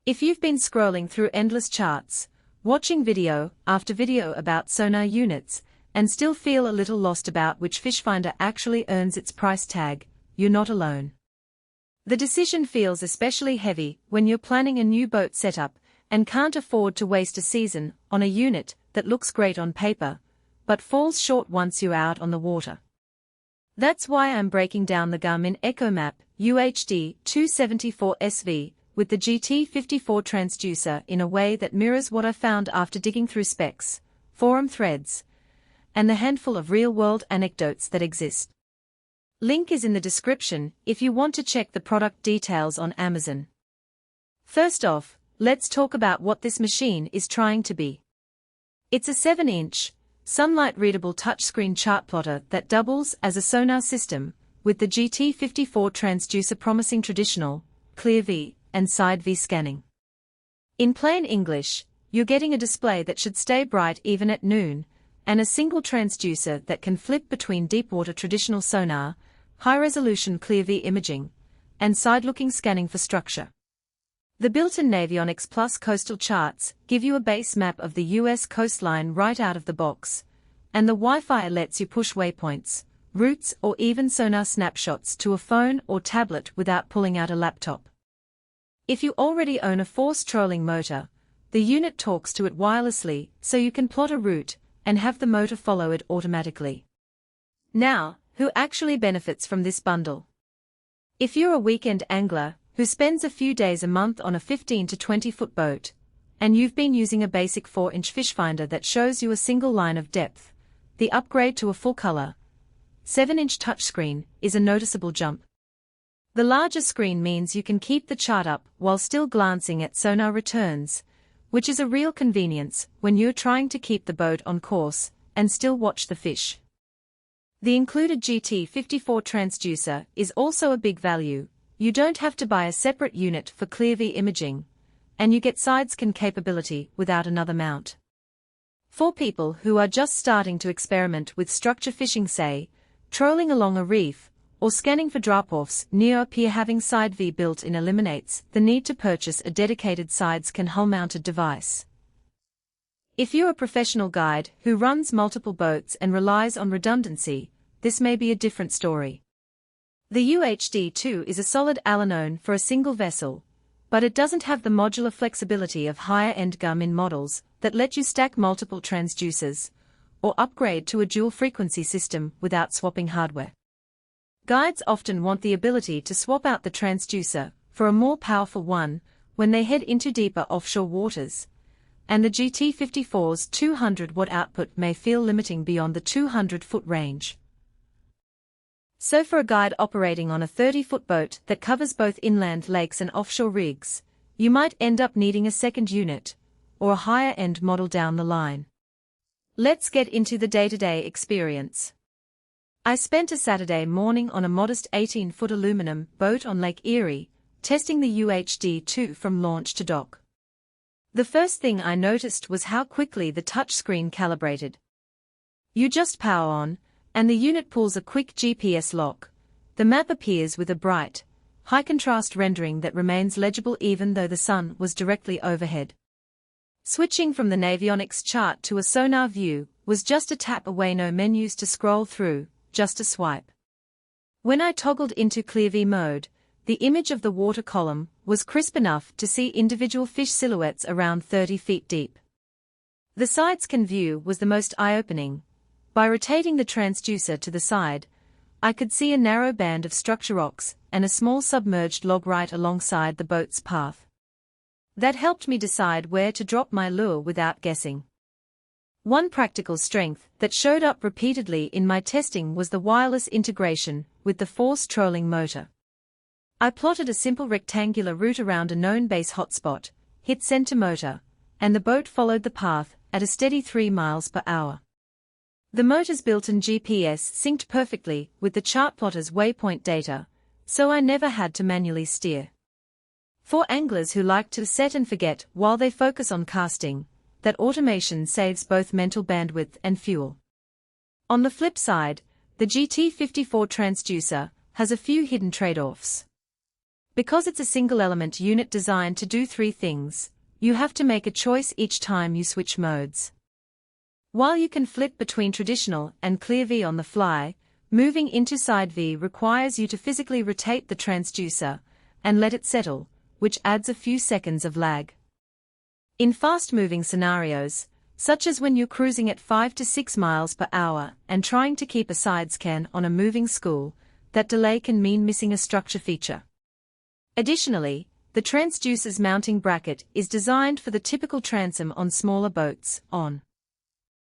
If you've been scrolling through endless charts, watching video after video about sonar units, and still feel a little lost about which fish finder actually earns its price tag, you're not alone. The decision feels especially heavy when you're planning a new boat setup and can't afford to waste a season on a unit that looks great on paper, but falls short once you're out on the water. That's why I'm breaking down the Garmin ECHOMAP UHD2 74sv with the GT54 Transducer in a way that mirrors what I found after digging through specs, forum threads, and the handful of real-world anecdotes that exist. Link is in the description if you want to check the product details on Amazon. First off, let's talk about what this machine is trying to be. It's a 7-inch, sunlight-readable touchscreen Chartplotter that doubles as a sonar system, with the GT54 Transducer promising traditional, ClearV, and side-V scanning. In plain English, you're getting a display that should stay bright even at noon, and a single transducer that can flip between deepwater traditional sonar, high-resolution ClearV imaging, and side-looking scanning for structure. The built-in Navionics Plus coastal charts give you a base map of the U.S. coastline right out of the box, and the Wi-Fi lets you push waypoints, routes, or even sonar snapshots to a phone or tablet without pulling out a laptop. If you already own a force trolling motor, the unit talks to it wirelessly so you can plot a route and have the motor follow it automatically. Now, who actually benefits from this bundle? If you're a weekend angler who spends a few days a month on a 15 to 20 foot boat, and you've been using a basic 4-inch fish finder that shows you a single line of depth, the upgrade to a full-color, 7-inch touchscreen is a noticeable jump. The larger screen means you can keep the chart up while still glancing at sonar returns, which is a real convenience when you're trying to keep the boat on course and still watch the fish. The included GT54 transducer is also a big value. You don't have to buy a separate unit for ClearV imaging, and you get side-scan capability without another mount. For people who are just starting to experiment with structure fishing, say, trolling along a reef, or scanning for drop-offs near a pier, having side-V built-in eliminates the need to purchase a dedicated side-scan hull-mounted device. If you're a professional guide who runs multiple boats and relies on redundancy, this may be a different story. The UHD2 is a solid Allenone for a single vessel, but it doesn't have the modular flexibility of higher-end Garmin models that let you stack multiple transducers, or upgrade to a dual-frequency system without swapping hardware. Guides often want the ability to swap out the transducer for a more powerful one when they head into deeper offshore waters, and the GT54's 200-watt output may feel limiting beyond the 200-foot range. So for a guide operating on a 30-foot boat that covers both inland lakes and offshore rigs, you might end up needing a second unit, or a higher-end model down the line. Let's get into the day-to-day experience. I spent a Saturday morning on a modest 18-foot aluminum boat on Lake Erie, testing the UHD2 from launch to dock. The first thing I noticed was how quickly the touchscreen calibrated. You just power on, and the unit pulls a quick GPS lock. The map appears with a bright, high-contrast rendering that remains legible even though the sun was directly overhead. Switching from the Navionics chart to a sonar view was just a tap away, no menus to scroll through, just a swipe. When I toggled into ClearV mode, the image of the water column was crisp enough to see individual fish silhouettes around 30 feet deep. The side-scan view was the most eye-opening. By rotating the transducer to the side, I could see a narrow band of structure rocks and a small submerged log right alongside the boat's path. That helped me decide where to drop my lure without guessing. One practical strength that showed up repeatedly in my testing was the wireless integration with the force trolling motor. I plotted a simple rectangular route around a known base hotspot, hit center motor, and the boat followed the path at a steady 3 miles per hour. The motor's built-in GPS synced perfectly with the Chartplotter's waypoint data, so I never had to manually steer. For anglers who like to set and forget while they focus on casting, that automation saves both mental bandwidth and fuel. On the flip side, the GT54 transducer has a few hidden trade-offs. Because it's a single-element unit designed to do three things, you have to make a choice each time you switch modes. While you can flip between traditional and ClearV on the fly, moving into side V requires you to physically rotate the transducer and let it settle, which adds a few seconds of lag. In fast-moving scenarios, such as when you're cruising at 5 to 6 miles per hour and trying to keep a side scan on a moving spool, that delay can mean missing a structure feature. Additionally, the transducer's mounting bracket is designed for the typical transom on smaller boats, on